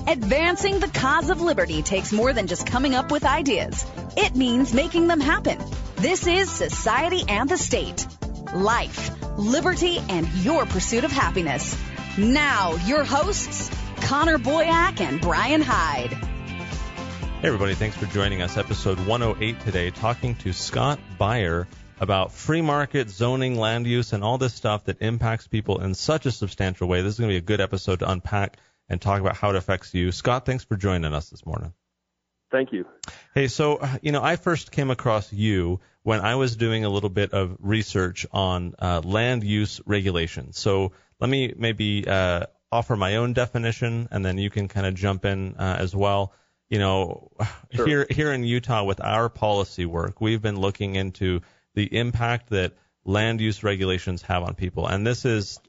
Advancing the cause of liberty takes more than just coming up with ideas. It means making them happen. This is Society and the State. Life, liberty, and your pursuit of happiness. Now, your hosts, Connor Boyack and Brian Hyde. Hey, everybody. Thanks for joining us. Episode 108 today, talking to Scott Beyer about free market, zoning, land use, and all this stuff that impacts people in such a substantial way. This is going to be a good episode to unpack and talk about how it affects you. Scott, thanks for joining us this morning. Thank you. Hey, so, I first came across you when I was doing a little bit of research on land use regulations. So let me maybe offer my own definition, and then you can kind of jump in as well. Sure. Here in Utah with our policy work, we've been looking into the impact that land use regulations have on people. And this is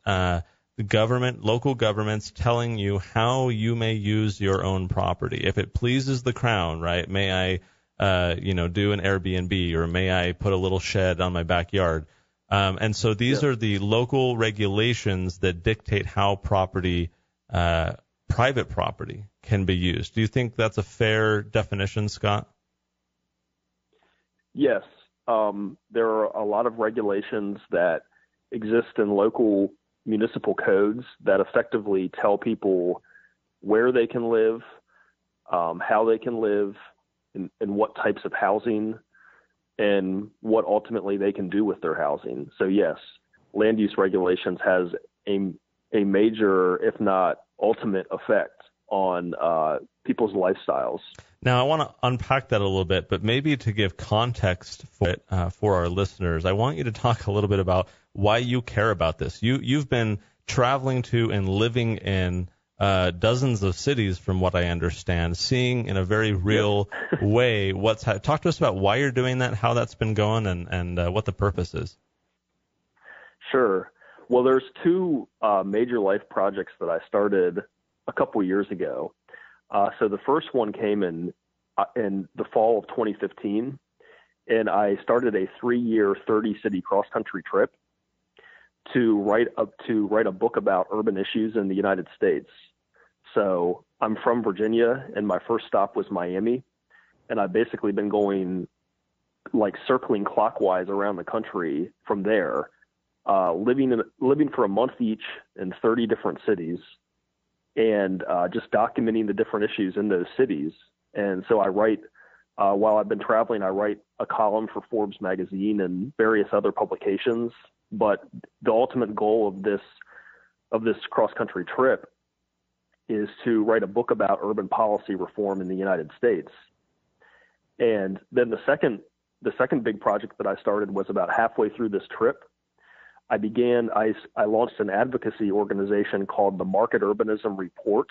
the government, local governments telling you how you may use your own property. If it pleases the Crown, right, may I, do an Airbnb, or may I put a little shed on my backyard? And so these are the local regulations that dictate how property, private property, can be used. Do you think that's a fair definition, Scott? Yes. There are a lot of regulations that exist in local municipal codes that effectively tell people where they can live, how they can live, and what types of housing, and what ultimately they can do with their housing. So yes, land use regulations has a major, if not ultimate, effect on people's lifestyles. Now, I want to unpack that a little bit, but maybe to give context for it, for our listeners, I want you to talk a little bit about why you care about this. You've been traveling to and living in dozens of cities, from what I understand, seeing in a very real way talk to us about why you're doing that, how that's been going, and what the purpose is. Sure. Well, there's two major life projects that I started a couple years ago. So the first one came in the fall of 2015, and I started a 3-year, 30-city cross-country trip to write a book about urban issues in the United States. So I'm from Virginia, and my first stop was Miami, and I've basically been going circling clockwise around the country from there, living for a month each in 30 different cities, and just documenting the different issues in those cities. And so I write, while I've been traveling, I write a column for Forbes magazine and various other publications. But the ultimate goal of this cross-country trip is to write a book about urban policy reform in the United States. And then the second big project that I started was about halfway through this trip. I launched an advocacy organization called the Market Urbanism Report,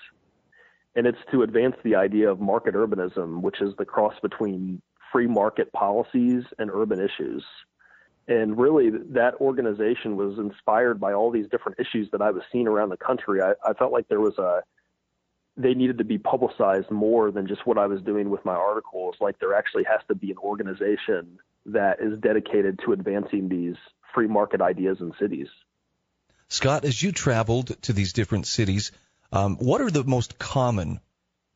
and it's to advance the idea of market urbanism, which is the cross between free market policies and urban issues. And really, that organization was inspired by all these different issues that I was seeing around the country. I felt like they needed to be publicized more than just what I was doing with my articles. Like, there actually has to be an organization that is dedicated to advancing these free market ideas in cities. Scott, as you traveled to these different cities, what are the most common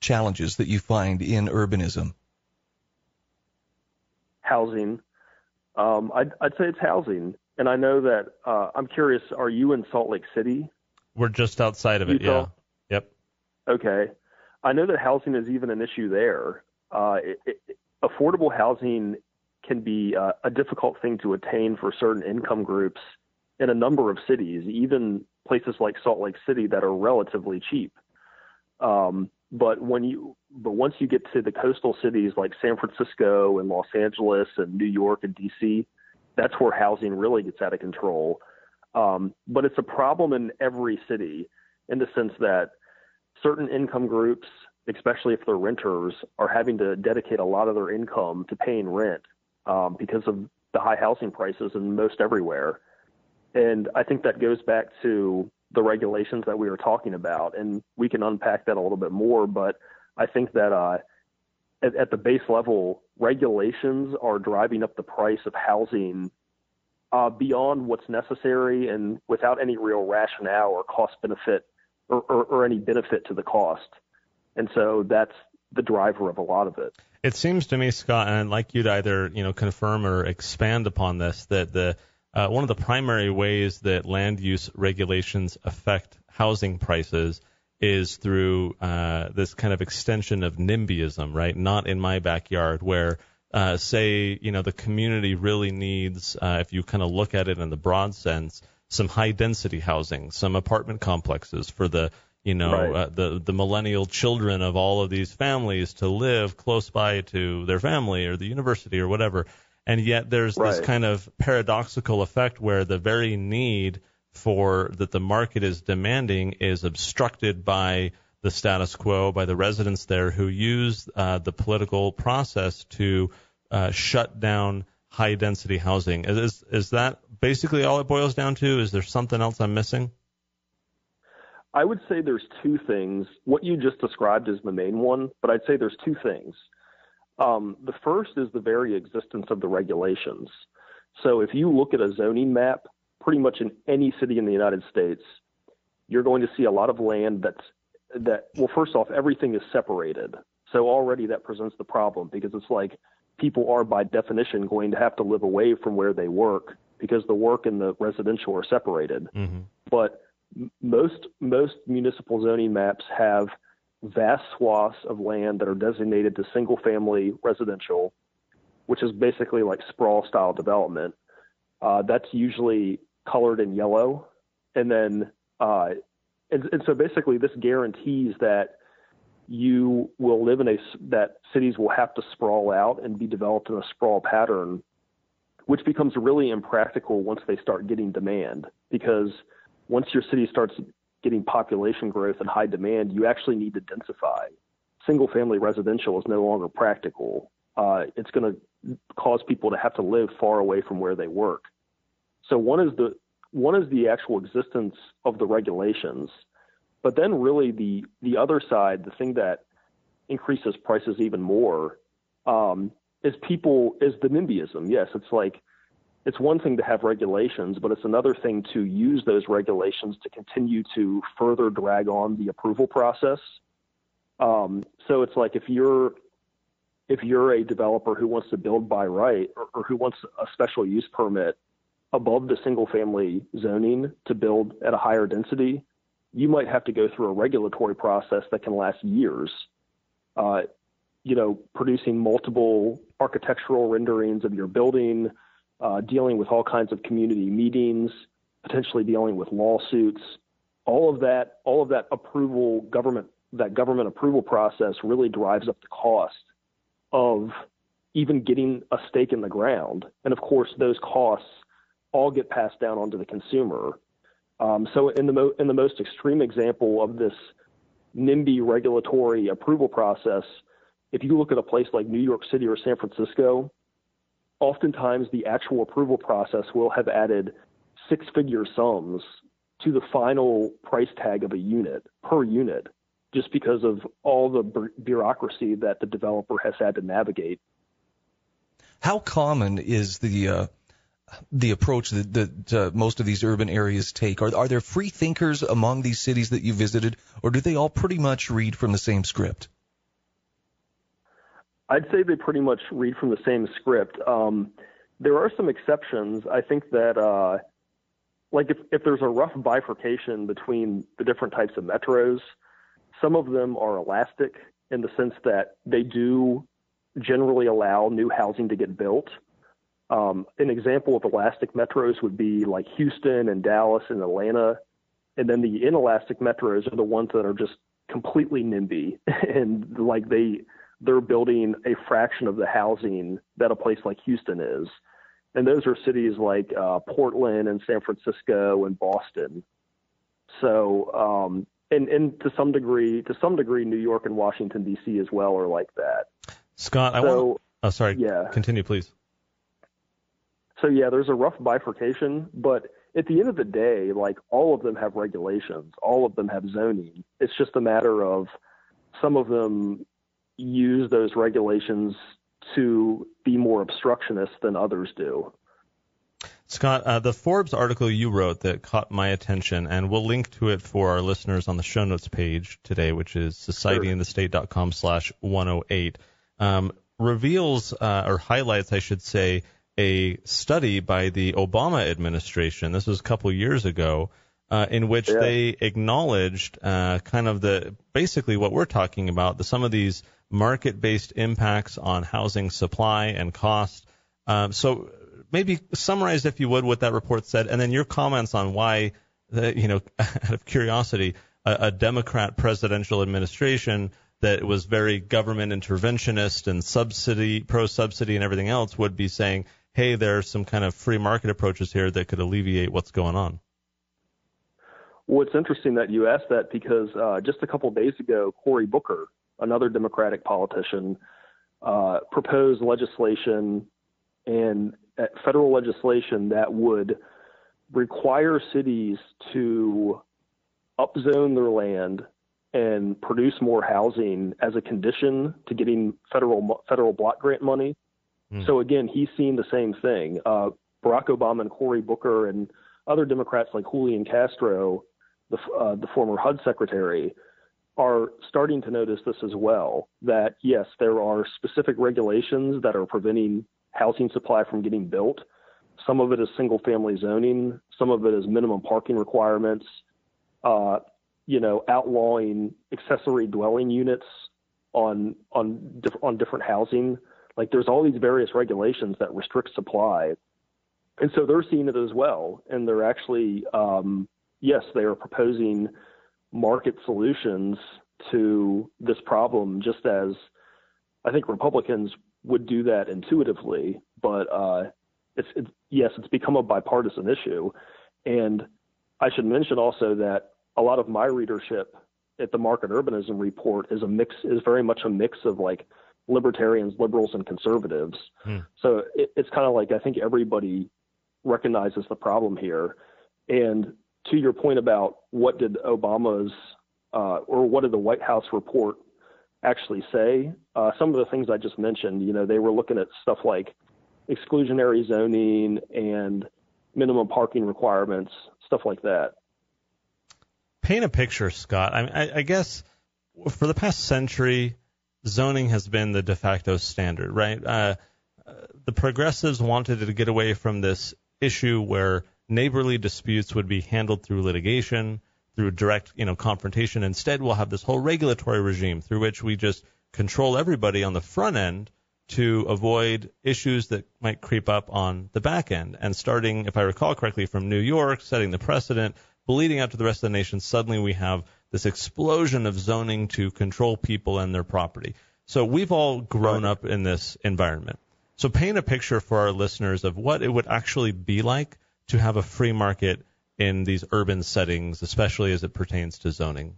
challenges that you find in urbanism? Housing. I'd say it's housing. And I know that, I'm curious, are you in Salt Lake City? We're just outside of it, Utah? Yeah. Yep. Okay. I know that housing is even an issue there. Affordable housing can be a difficult thing to attain for certain income groups in a number of cities, even places like Salt Lake City that are relatively cheap. But once you get to the coastal cities like San Francisco and Los Angeles and New York and DC, that's where housing really gets out of control. But it's a problem in every city, in the sense that certain income groups, especially if they're renters, are having to dedicate a lot of their income to paying rent because of the high housing prices in most everywhere. And I think that goes back to the regulations that we were talking about, and we can unpack that a little bit more. But I think that at the base level, regulations are driving up the price of housing beyond what's necessary and without any real rationale or cost benefit or any benefit to the cost. And so that's the driver of a lot of it. It seems to me, Scott, and I'd like you to either confirm or expand upon this, that the one of the primary ways that land use regulations affect housing prices is through this kind of extension of NIMBYism, right? Not in my backyard, where say the community really needs, if you kind of look at it in the broad sense, some high density housing, some apartment complexes for the the millennial children of all of these families to live close by to their family or the university or whatever. And yet there's this kind of paradoxical effect where the very need for that the market is demanding is obstructed by the status quo, by the residents there who use the political process to shut down high density housing. Is that basically all it boils down to? Is there something else I'm missing? I would say there's two things. What you just described is the main one, but I'd say there's two things. The first is the very existence of the regulations. So if you look at a zoning map, pretty much in any city in the United States, you're going to see a lot of land well, first off, everything is separated. So already that presents the problem, because it's like people are by definition going to have to live away from where they work because the work and the residential are separated. Mm-hmm. But most municipal zoning maps have vast swaths of land that are designated to single-family residential, which is basically like sprawl-style development. That's usually colored in yellow, and then and so basically this guarantees that you will live that cities will have to sprawl out and be developed in a sprawl pattern, which becomes really impractical once they start getting demand, because once your city starts getting population growth and high demand, you actually need to densify. Single-family residential is no longer practical. It's going to cause people to have to live far away from where they work. So one is the actual existence of the regulations, but then really the other side, the thing that increases prices even more, is the NIMBYism. Yes, it's one thing to have regulations, but it's another thing to use those regulations to continue to further drag on the approval process. So it's like if you're a developer who wants to build by right or who wants a special use permit above the single family zoning to build at a higher density, you might have to go through a regulatory process that can last years, producing multiple architectural renderings of your building, dealing with all kinds of community meetings, potentially dealing with lawsuits. All of that government approval process really drives up the cost of even getting a stake in the ground. And of course, those costs all get passed down onto the consumer. So in the most extreme example of this NIMBY regulatory approval process, if you look at a place like New York City or San Francisco, oftentimes the actual approval process will have added six-figure sums to the final price tag of a unit per unit, just because of all the bureaucracy that the developer has had to navigate. How common is the approach that most of these urban areas take? Are there free thinkers among these cities that you visited, or do they all pretty much read from the same script? I'd say they pretty much read from the same script. There are some exceptions. I think that if there's a rough bifurcation between the different types of metros, some of them are elastic in the sense that they do generally allow new housing to get built. An example of elastic metros would be like Houston and Dallas and Atlanta. And then the inelastic metros are the ones that are just completely NIMBY and they're building a fraction of the housing that a place like Houston is. And those are cities like Portland and San Francisco and Boston. So, and to some degree, New York and Washington, D.C. as well are like that. Scott, continue, please. So, yeah, there's a rough bifurcation, but at the end of the day, all of them have regulations. All of them have zoning. It's just a matter of some of them use those regulations to be more obstructionist than others do. Scott, the Forbes article you wrote that caught my attention, and we'll link to it for our listeners on the show notes page today, which is societyandthestate.com/108, reveals or highlights, I should say, a study by the Obama administration. This was a couple years ago, in which they acknowledged kind of basically what we're talking about, some of these market-based impacts on housing supply and cost. So maybe summarize, if you would, what that report said, and then your comments on why, out of curiosity, a Democrat presidential administration that was very government interventionist and pro-subsidy and everything else would be saying, hey, there are some kind of free market approaches here that could alleviate what's going on. Well, it's interesting that you asked that because just a couple of days ago, Cory Booker, another Democratic politician, proposed legislation and federal legislation that would require cities to upzone their land and produce more housing as a condition to getting federal block grant money. So again, he's seen the same thing. Barack Obama and Cory Booker and other Democrats like Julian Castro, the former HUD secretary, are starting to notice this as well, that yes, there are specific regulations that are preventing housing supply from getting built. Some of it is single family zoning. Some of it is minimum parking requirements, outlawing accessory dwelling units on different housing. Like there's all these various regulations that restrict supply. And so they're seeing it as well. And they're actually, yes, they are proposing market solutions to this problem, just as I think Republicans would do that intuitively. But it's become a bipartisan issue. And I should mention also that a lot of my readership at the Market Urbanism Report is very much a mix of like libertarians, liberals, and conservatives. So it's kind of like, I think everybody recognizes the problem here. And to your point about what did Obama's or what did the White House report actually say, some of the things I just mentioned, they were looking at stuff like exclusionary zoning and minimum parking requirements, stuff like that. Paint a picture, Scott. I guess for the past century, zoning has been the de facto standard, right? The progressives wanted to get away from this issue where neighborly disputes would be handled through litigation, through direct, confrontation. Instead, we'll have this whole regulatory regime through which we just control everybody on the front end to avoid issues that might creep up on the back end. And starting, if I recall correctly, from New York, setting the precedent, bleeding out to the rest of the nation, suddenly we have this explosion of zoning to control people and their property. So we've all grown up in this environment. So paint a picture for our listeners of what it would actually be like to have a free market in these urban settings, especially as it pertains to zoning.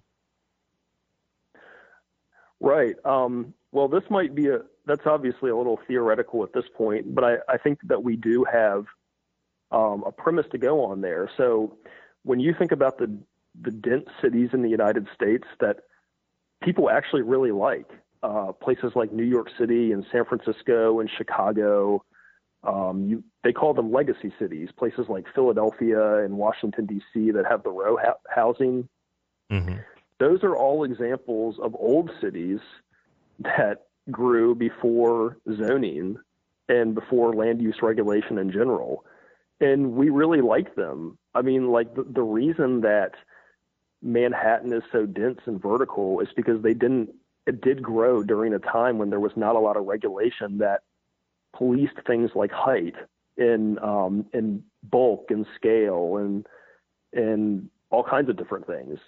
Right. Well, this might be that's obviously a little theoretical at this point, but I think that we do have a premise to go on there. So when you think about the dense cities in the United States that people actually really like, places like New York City and San Francisco and Chicago, they call them legacy cities, places like Philadelphia and Washington, D.C. that have the row housing. Mm-hmm. Those are all examples of old cities that grew before zoning and before land use regulation in general. And we really like them. I mean, like the reason that Manhattan is so dense and vertical is because it did grow during a time when there was not a lot of regulation that policed things like height and bulk and scale and all kinds of different things.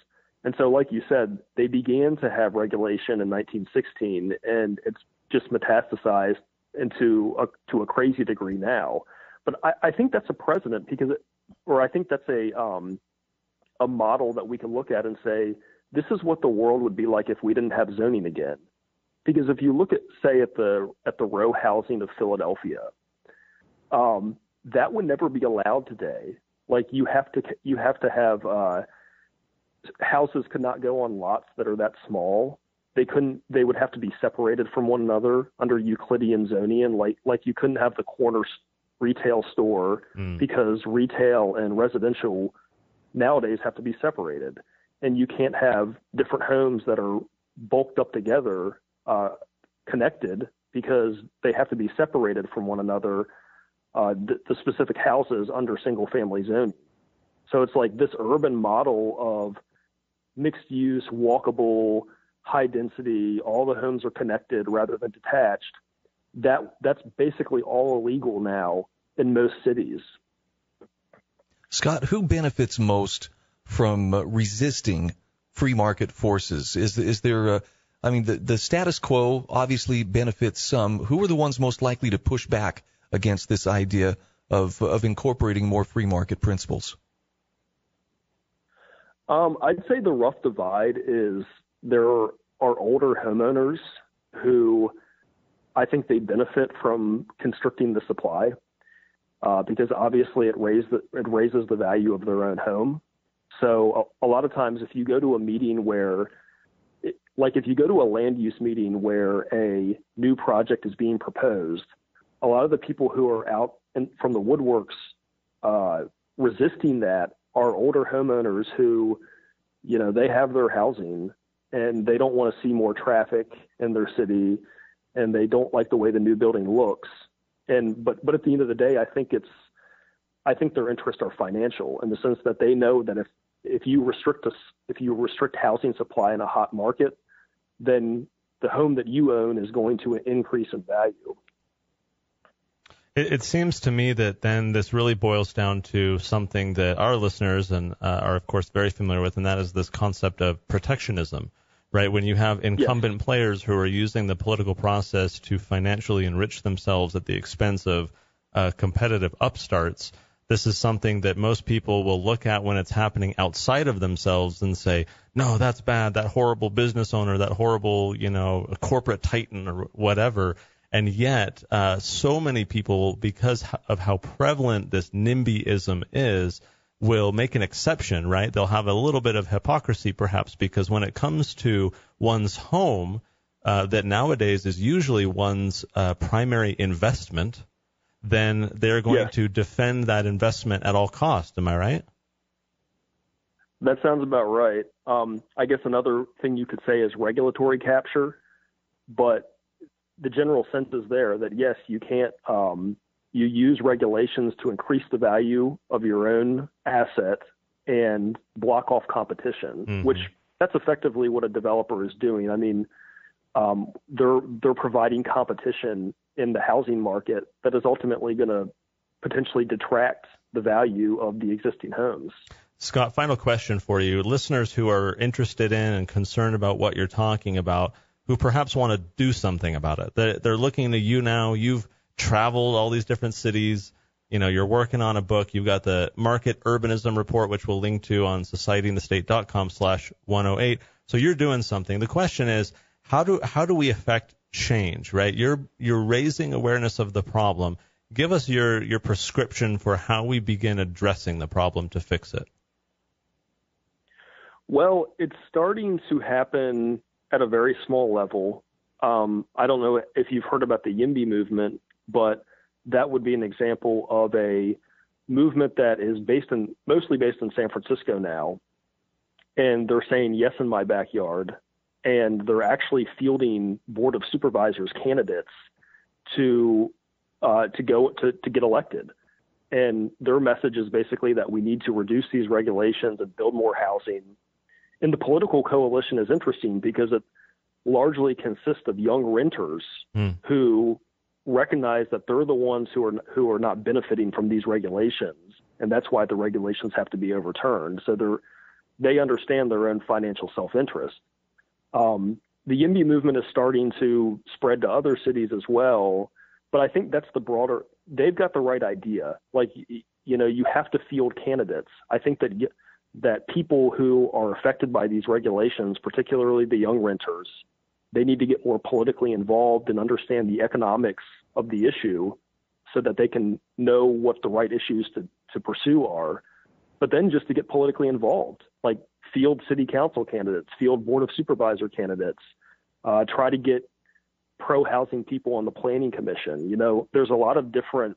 And so, like you said, they began to have regulation in 1916, and it's just metastasized to a crazy degree now. But I think that's a precedent I think that's a model that we can look at and say, this is what the world would be like if we didn't have zoning again. Because if you look at, say, at the row housing of Philadelphia, that would never be allowed today. Like you have to have houses could not go on lots that are that small. They would have to be separated from one another under Euclidean zoning, like you couldn't have the corner retail store because retail and residential nowadays have to be separated. And you can't have different homes that are bulked up together, connected, because they have to be separated from one another, the specific houses under single family zoning. So it's like this urban model of mixed use, walkable, high density, all the homes are connected rather than detached. That's basically all illegal now in most cities. Scott, who benefits most from resisting free market forces? Is there the status quo obviously benefits some. Who are the ones most likely to push back against this idea of incorporating more free market principles? I'd say the rough divide is there are older homeowners who I think they benefit from constricting the supply because obviously it raises the value of their own home. So a lot of times if you go to a meeting where, if you go to a land use meeting where a new project is being proposed, a lot of the people who are out from the woodworks resisting that are older homeowners who, they have their housing and they don't want to see more traffic in their city and they don't like the way the new building looks. But at the end of the day, I think their interests are financial in the sense that they know that if you restrict housing supply in a hot market, then the home that you own is going to increase in value. It seems to me that then this really boils down to something that our listeners are, of course, very familiar with, and that is this concept of protectionism, right? When you have incumbent players who are using the political process to financially enrich themselves at the expense of competitive upstarts, this is something that most people will look at when it's happening outside of themselves and say, no, that's bad, that horrible business owner, that horrible, corporate titan or whatever. And yet, so many people, because of how prevalent this NIMBYism is, will make an exception, right? They'll have a little bit of hypocrisy, perhaps, because when it comes to one's home, that nowadays is usually one's primary investment, then they're going to defend that investment at all costs. Am I right? That sounds about right. I guess another thing you could say is regulatory capture, but the general sense is there that, yes, you can't you use regulations to increase the value of your own asset and block off competition, which that's effectively what a developer is doing. I mean, they're providing competition in the housing market that is ultimately going to potentially detract the value of the existing homes. Scott, final question for you. Listeners who are interested in and concerned about what you're talking about, who perhaps want to do something about it. They're looking to you now. You've traveled all these different cities. You're working on a book. You've got the Market Urbanism Report, which we'll link to on societyandthestate.com/108. So you're doing something. The question is, how do we affect change, right? You're raising awareness of the problem. Give us your prescription for how we begin addressing the problem to fix it. Well, it's starting to happen at a very small level. I don't know if you've heard about the YIMBY movement, but that would be an example of a movement that is mostly based in San Francisco now. And they're saying yes in my backyard. And they're actually fielding board of supervisors candidates to get elected. And their message is basically that we need to reduce these regulations and build more housing. And the political coalition is interesting because it largely consists of young renters who recognize that they're the ones who are not benefiting from these regulations, and that's why the regulations have to be overturned. So they understand their own financial self-interest. The YIMBY movement is starting to spread to other cities as well, but I think that's they've got the right idea. You have to field candidates. I think that people who are affected by these regulations, particularly the young renters, they need to get more politically involved and understand the economics of the issue so that they can know what the right issues to pursue are. But then just to get politically involved, like field city council candidates, field board of supervisor candidates, try to get pro-housing people on the planning commission. There's a lot of different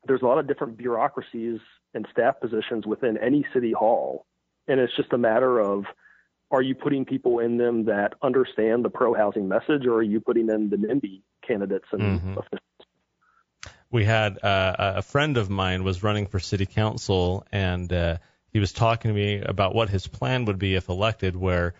there's a lot of different bureaucracies and staff positions within any city hall. And it's just a matter of, are you putting people in them that understand the pro-housing message, or are you putting in the NIMBY candidates and officials? We had a friend of mine was running for city council, and he was talking to me about what his plan would be if elected, where,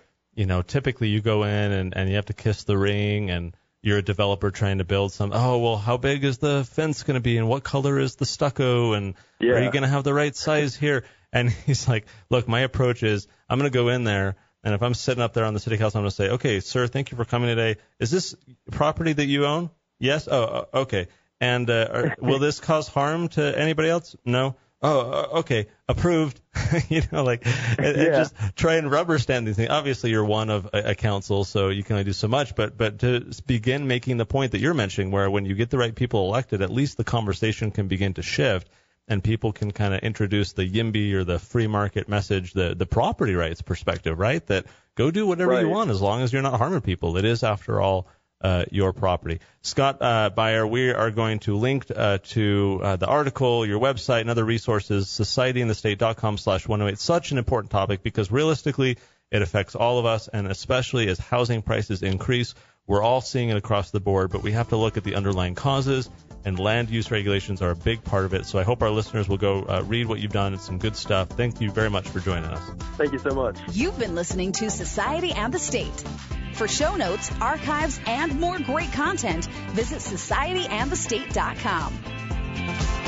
typically you go in and you have to kiss the ring, and you're a developer trying to build some, how big is the fence going to be, and what color is the stucco, and are you going to have the right size here? And he's like, look, my approach is I'm going to go in there, and if I'm sitting up there on the city council, I'm going to say, okay, sir, thank you for coming today. Is this property that you own? Yes? Oh, okay. And will this cause harm to anybody else? No? Oh, okay. Approved. And just try and rubber stamp these things. Obviously, you're one of a council, so you can only do so much. But to begin making the point that you're mentioning, where when you get the right people elected, at least the conversation can begin to shift, and people can kind of introduce the YIMBY or the free market message, the property rights perspective, right? That go do whatever you want as long as you're not harming people. It is, after all, your property. Scott Beyer, we are going to link to the article, your website, and other resources, societyandthestate.com/108. Such an important topic because realistically it affects all of us, and especially as housing prices increase. We're all seeing it across the board, but we have to look at the underlying causes, and land use regulations are a big part of it. So I hope our listeners will go read what you've done. It's some good stuff. Thank you very much for joining us. Thank you so much. You've been listening to Society and the State. For show notes, archives, and more great content, visit societyandthestate.com.